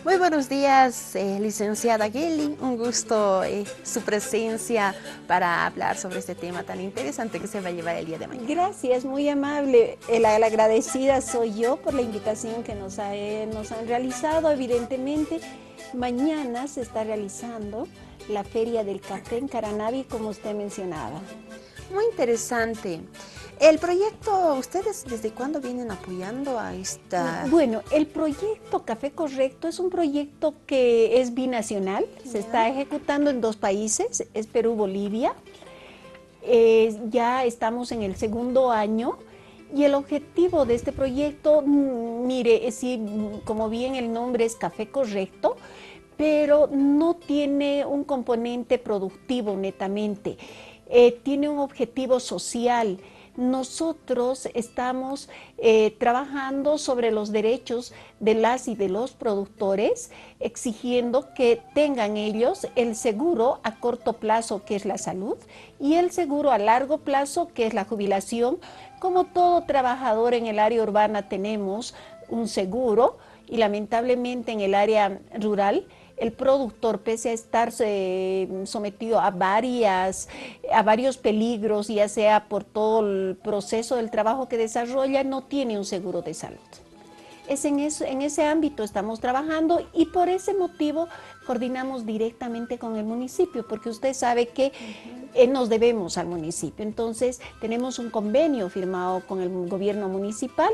Muy buenos días, licenciada Gelly. Un gusto su presencia para hablar sobre este tema tan interesante que se va a llevar el día de mañana. Gracias, muy amable. La agradecida soy yo por la invitación que nos han realizado. Evidentemente, mañana se está realizando la Feria del Café en Caranavi, como usted mencionaba. Muy interesante. El proyecto, ¿ustedes desde cuándo vienen apoyando a esta? Bueno, el proyecto Café Correcto es un proyecto que es binacional, se está ejecutando en 2 países, es Perú, Bolivia. Ya estamos en el 2.º año y el objetivo de este proyecto, mire, sí, como bien el nombre es Café Correcto, pero no tiene un componente productivo netamente, tiene un objetivo social. Nosotros estamos trabajando sobre los derechos de las y de los productores, exigiendo que tengan ellos el seguro a corto plazo, que es la salud, y el seguro a largo plazo, que es la jubilación. Como todo trabajador en el área urbana tenemos un seguro, y lamentablemente en el área rural el productor, pese a estar sometido a varios peligros, ya sea por todo el proceso del trabajo que desarrolla, no tiene un seguro de salud. En ese ámbito estamos trabajando y por ese motivo coordinamos directamente con el municipio, porque usted sabe que nos debemos al municipio. Entonces tenemos un convenio firmado con el gobierno municipal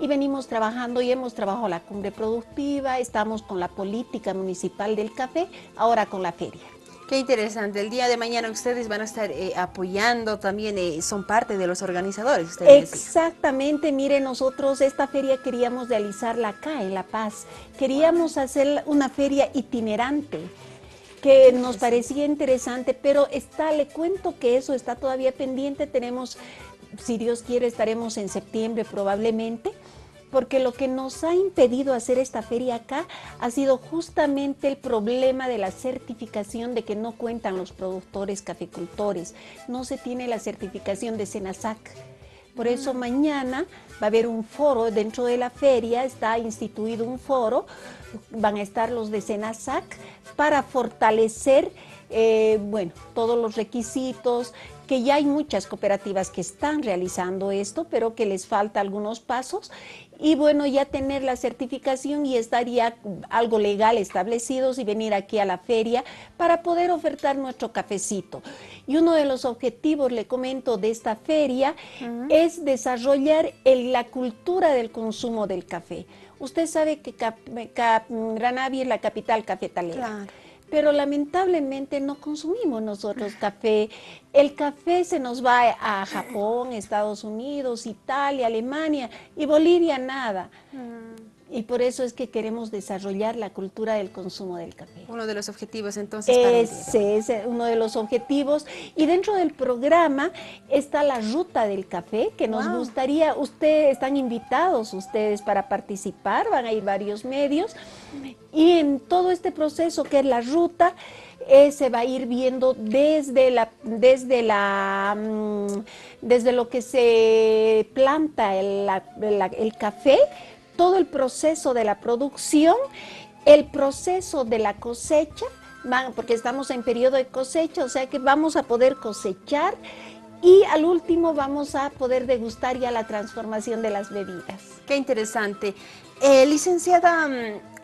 y venimos trabajando y hemos trabajado la cumbre productiva, estamos con la política municipal del café, ahora con la feria. Qué interesante. El día de mañana ustedes van a estar apoyando también, son parte de los organizadores. Exactamente, mire, nosotros esta feria queríamos realizarla acá en La Paz. Queríamos hacer una feria itinerante que nos parecía interesante, pero le cuento que eso está todavía pendiente. Tenemos, si Dios quiere, estaremos en septiembre probablemente, porque lo que nos ha impedido hacer esta feria acá ha sido justamente el problema de la certificación, de que no cuentan los productores caficultores, no se tiene la certificación de SENASAC. Por eso mañana va a haber un foro dentro de la feria, está instituido un foro, van a estar los de SENASAC para fortalecer todos los requisitos, que ya hay muchas cooperativas que están realizando esto, pero que les falta algunos pasos, y bueno, ya tener la certificación y estar ya algo legal establecidos y venir aquí a la feria para poder ofertar nuestro cafecito. Y uno de los objetivos, le comento, de esta feria es desarrollar la cultura del consumo del café. Usted sabe que Caranavi es la capital cafetalera. Claro. Pero lamentablemente no consumimos nosotros café. El café se nos va a Japón, Estados Unidos, Italia, Alemania, y Bolivia nada. Y por eso es que queremos desarrollar la cultura del consumo del café. Uno de los objetivos entonces para el día. Ese es uno de los objetivos. Y dentro del programa está la ruta del café, que nos gustaría, están invitados ustedes para participar, van a ir varios medios. Y en todo este proceso que es la ruta, se va a ir viendo desde lo que se planta el café, todo el proceso de la producción, el proceso de la cosecha, porque estamos en periodo de cosecha, o sea que vamos a poder cosechar, y al último vamos a poder degustar ya la transformación de las bebidas. Qué interesante. Licenciada,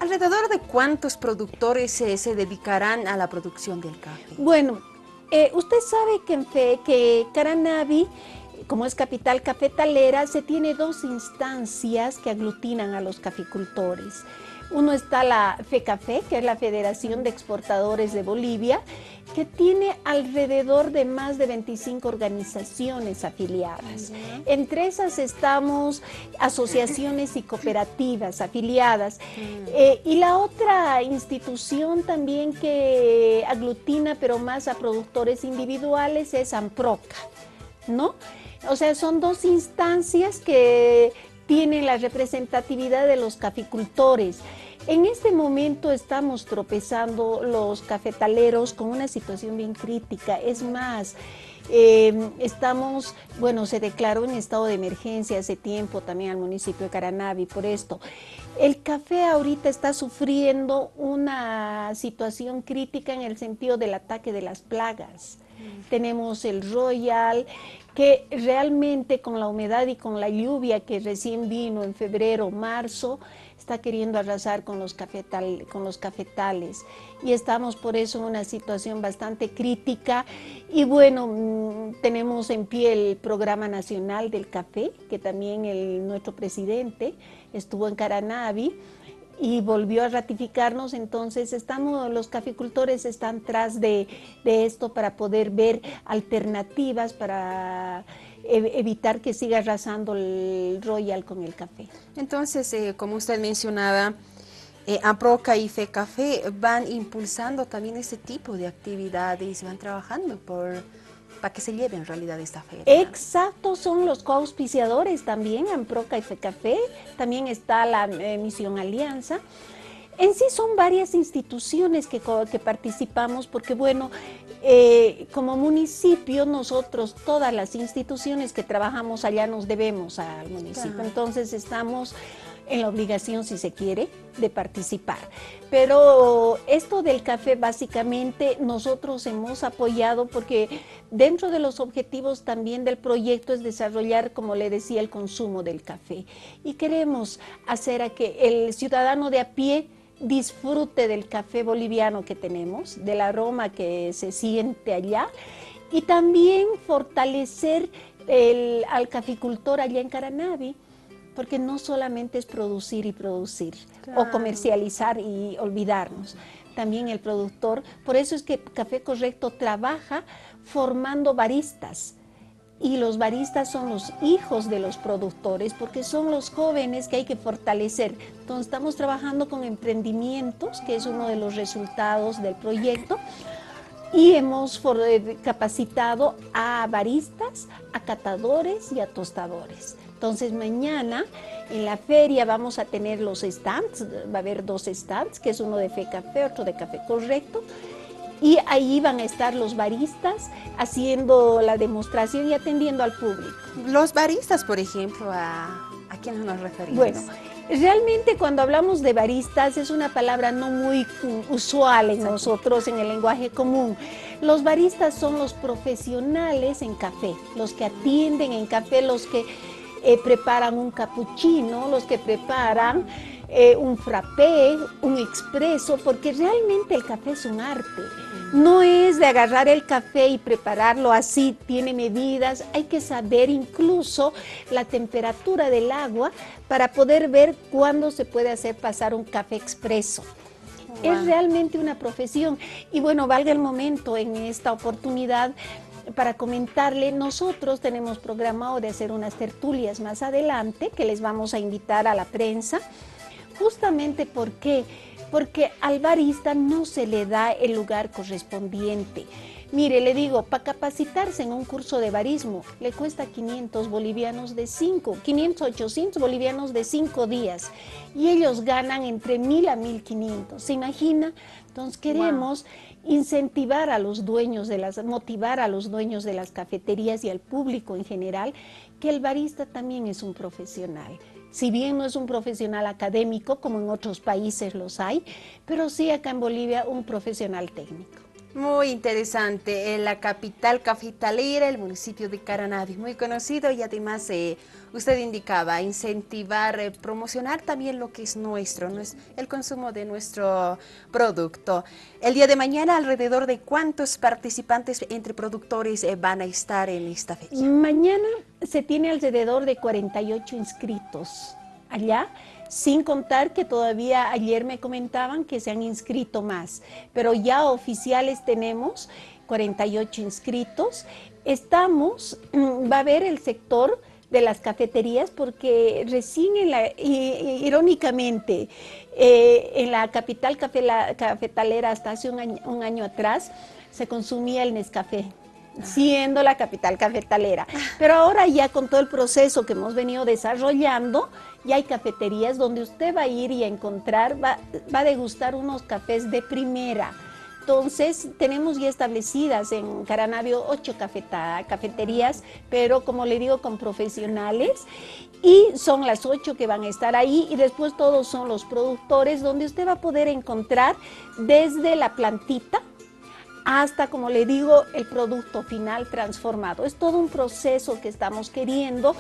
¿alrededor de cuántos productores se dedicarán a la producción del café? Bueno, usted sabe que Caranavi, como es capital cafetalera, se tiene 2 instancias que aglutinan a los caficultores. Uno está la FECAFE, que es la Federación de Exportadores de Bolivia, que tiene alrededor de más de 25 organizaciones afiliadas. Entre esas estamos asociaciones y cooperativas afiliadas. Y la otra institución también que aglutina, pero más a productores individuales, es AMPROCA, ¿no? O sea, son 2 instancias que tienen la representatividad de los caficultores. En este momento estamos tropezando los cafetaleros con una situación bien crítica. Es más, Bueno, se declaró en estado de emergencia hace tiempo también al municipio de Caranavi por esto. El café ahorita está sufriendo una situación crítica en el sentido del ataque de las plagas. Tenemos el Royal, que realmente con la humedad y con la lluvia que recién vino en febrero, marzo, está queriendo arrasar con los cafetales. Y estamos por eso en una situación bastante crítica. Y bueno, tenemos en pie el Programa Nacional del Café, que también nuestro presidente estuvo en Caranavi y volvió a ratificarnos. Entonces los caficultores están tras de esto para poder ver alternativas para evitar que siga arrasando el Royal con el café. Entonces, como usted mencionaba, AMPROCA y FECAFE van impulsando también este tipo de actividades, van trabajando para que se lleve en realidad esta feria. Exacto, son los coauspiciadores también, AMPROCA y FECAFE, también está la Misión Alianza. En sí son varias instituciones que participamos porque, bueno, como municipio nosotros, todas las instituciones que trabajamos allá nos debemos al municipio. Claro. Entonces estamos en la obligación, si se quiere, de participar. Pero esto del café básicamente nosotros hemos apoyado porque dentro de los objetivos también del proyecto es desarrollar, como le decía, el consumo del café. Y queremos hacer a que el ciudadano de a pie disfrute del café boliviano que tenemos, del aroma que se siente allá, y también fortalecer al caficultor allá en Caranavi, porque no solamente es producir y producir, claro, o comercializar y olvidarnos, también el productor. Por eso es que Café Correcto trabaja formando baristas, y los baristas son los hijos de los productores, porque son los jóvenes que hay que fortalecer. Entonces estamos trabajando con emprendimientos, que es uno de los resultados del proyecto, y hemos capacitado a baristas, a catadores y a tostadores. Entonces mañana en la feria vamos a tener los stands, va a haber 2 stands, que es uno de FECAFE, otro de Café Correcto, y ahí van a estar los baristas haciendo la demostración y atendiendo al público. Los baristas, por ejemplo, ¿a quiénes nos referimos? Bueno, realmente cuando hablamos de baristas es una palabra no muy usual en nosotros, en el lenguaje común. Los baristas son los profesionales en café, los que atienden en café, los que preparan un capuchino, los que preparan un frappé, un expreso, porque realmente el café es un arte. No es de agarrar el café y prepararlo así, tiene medidas, hay que saber incluso la temperatura del agua para poder ver cuándo se puede hacer pasar un café expreso. Wow. Es realmente una profesión. Y bueno, valga el momento en esta oportunidad para comentarle, nosotros tenemos programado de hacer unas tertulias más adelante que les vamos a invitar a la prensa, justamente porque al barista no se le da el lugar correspondiente. Mire, le digo, para capacitarse en un curso de barismo le cuesta 500 bolivianos de 500, 800 bolivianos de 5 días y ellos ganan entre 1.000 a 1.500. ¿Se imagina? Entonces queremos incentivar a los dueños motivar a los dueños de las cafeterías y al público en general que el barista también es un profesional. Si bien no es un profesional académico, como en otros países los hay, pero sí acá en Bolivia un profesional técnico. Muy interesante, la capital cafetalera, el municipio de Caranavi, muy conocido y además usted indicaba incentivar, promocionar también lo que es nuestro, el consumo de nuestro producto. El día de mañana, ¿alrededor de cuántos participantes entre productores van a estar en esta fecha? Mañana se tiene alrededor de 48 inscritos allá, sin contar que todavía ayer me comentaban que se han inscrito más, pero ya oficiales tenemos 48 inscritos. Va a haber el sector de las cafeterías porque recién, irónicamente, en la capital cafetalera hasta hace un año atrás se consumía el Nescafé, siendo la capital cafetalera. Pero ahora ya con todo el proceso que hemos venido desarrollando, ya hay cafeterías donde usted va a ir y a encontrar, va a degustar unos cafés de primera, Entonces, tenemos ya establecidas en Caranavio 8 cafeterías, pero como le digo, con profesionales. Y son las 8 que van a estar ahí y después todos son los productores donde usted va a poder encontrar desde la plantita hasta, como le digo, el producto final transformado. Es todo un proceso que estamos queriendo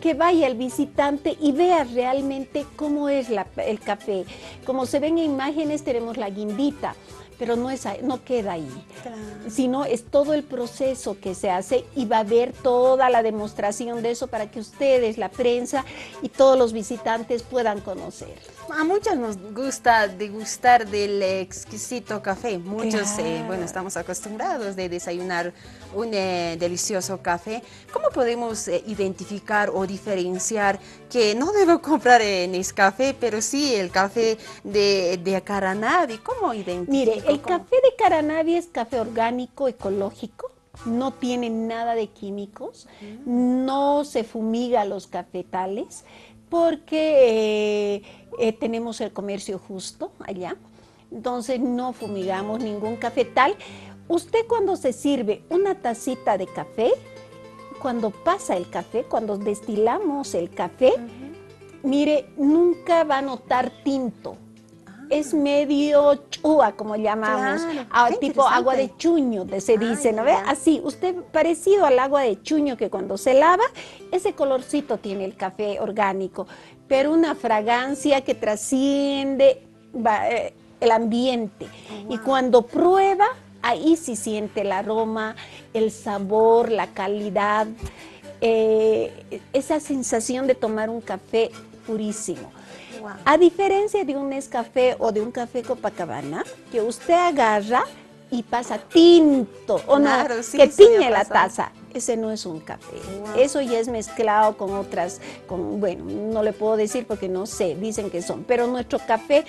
que vaya el visitante y vea realmente cómo es el café. Como se ven en imágenes, tenemos la guindita, pero no queda ahí, claro, sino es todo el proceso que se hace y va a haber toda la demostración de eso para que ustedes, la prensa y todos los visitantes puedan conocer. A muchos nos gusta degustar del exquisito café. Muchos, claro, bueno, estamos acostumbrados de desayunar un delicioso café. ¿Cómo podemos identificar o diferenciar que no debo comprar Nescafé, pero sí el café de Caranavi? ¿Cómo identificar? Mire, el café de Caranavi es café orgánico, ecológico. No tiene nada de químicos, no se fumiga los cafetales, porque tenemos el comercio justo allá, entonces no fumigamos ningún cafetal. Usted cuando se sirve una tacita de café, cuando pasa el café, cuando destilamos el café, mire, nunca va a notar tinto. Es medio chua, como llamamos, claro, tipo agua de chuño, se dice, ¿no ve? Así, usted parecido al agua de chuño que cuando se lava, ese colorcito tiene el café orgánico, pero una fragancia que trasciende el ambiente. Y cuando prueba, ahí sí siente el aroma, el sabor, la calidad, esa sensación de tomar un café purísimo. A diferencia de un Nescafé o de un café Copacabana, que usted agarra y pasa tinto, o claro, no, sí, que tiñe la taza. Ese no es un café. Eso ya es mezclado con otras, bueno, no le puedo decir porque no sé, dicen que son. Pero nuestro café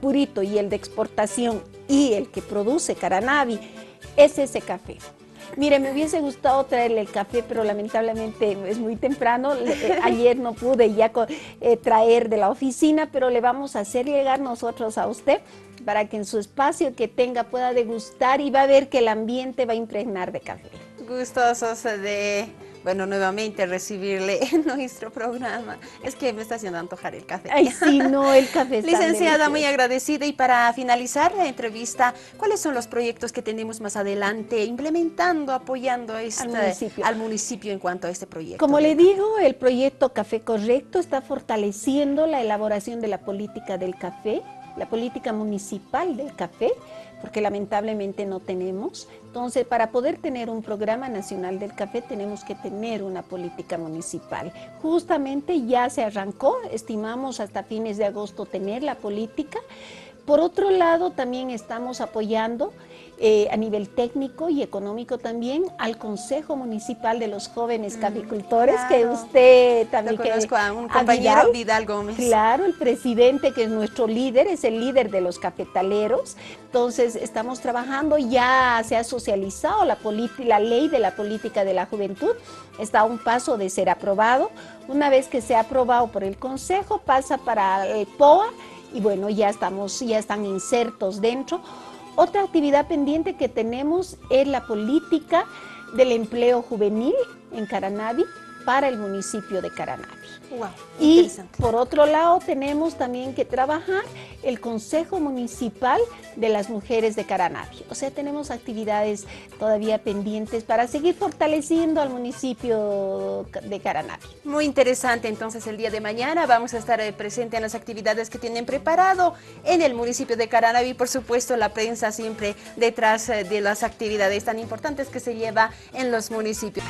purito y el de exportación y el que produce Caranavi es ese café. Mire, me hubiese gustado traerle el café, pero lamentablemente es muy temprano. Ayer no pude ya traer de la oficina, pero le vamos a hacer llegar nosotros a usted para que en su espacio que tenga pueda degustar y va a ver que el ambiente va a impregnar de café. Gustosos de, bueno, nuevamente recibirle en nuestro programa. Es que me está haciendo antojar el café. Ay, sí, no, el café está Licenciada, delicioso. muy agradecida. Y para finalizar la entrevista, ¿cuáles son los proyectos que tenemos más adelante implementando, apoyando al municipio en cuanto a este proyecto? Como le digo, el proyecto Café Correcto está fortaleciendo la elaboración de la política del café, la política municipal del café, porque lamentablemente no tenemos. Entonces, para poder tener un programa nacional del café, tenemos que tener una política municipal. Justamente ya se arrancó, estimamos hasta fines de agosto tener la política. Por otro lado, también estamos apoyando a nivel técnico y económico también al Consejo Municipal de los Jóvenes Caficultores, claro, que usted también... Lo conozco a un compañero, Vidal Gómez. Claro, el presidente que es nuestro líder, es el líder de los cafetaleros. Entonces, estamos trabajando, ya se ha socializado la ley de la política de la juventud, está a un paso de ser aprobado. Una vez que sea aprobado por el Consejo, pasa para el POA, y bueno, ya están insertos dentro. Otra actividad pendiente que tenemos es la política del empleo juvenil en Caranavi para el municipio de Caranavi. Wow, y por otro lado tenemos también que trabajar el Consejo Municipal de las Mujeres de Caranavi. O sea, tenemos actividades todavía pendientes para seguir fortaleciendo al municipio de Caranavi. Muy interesante, entonces el día de mañana vamos a estar presentes en las actividades que tienen preparado en el municipio de Caranavi. Por supuesto, la prensa siempre detrás de las actividades tan importantes que se lleva en los municipios.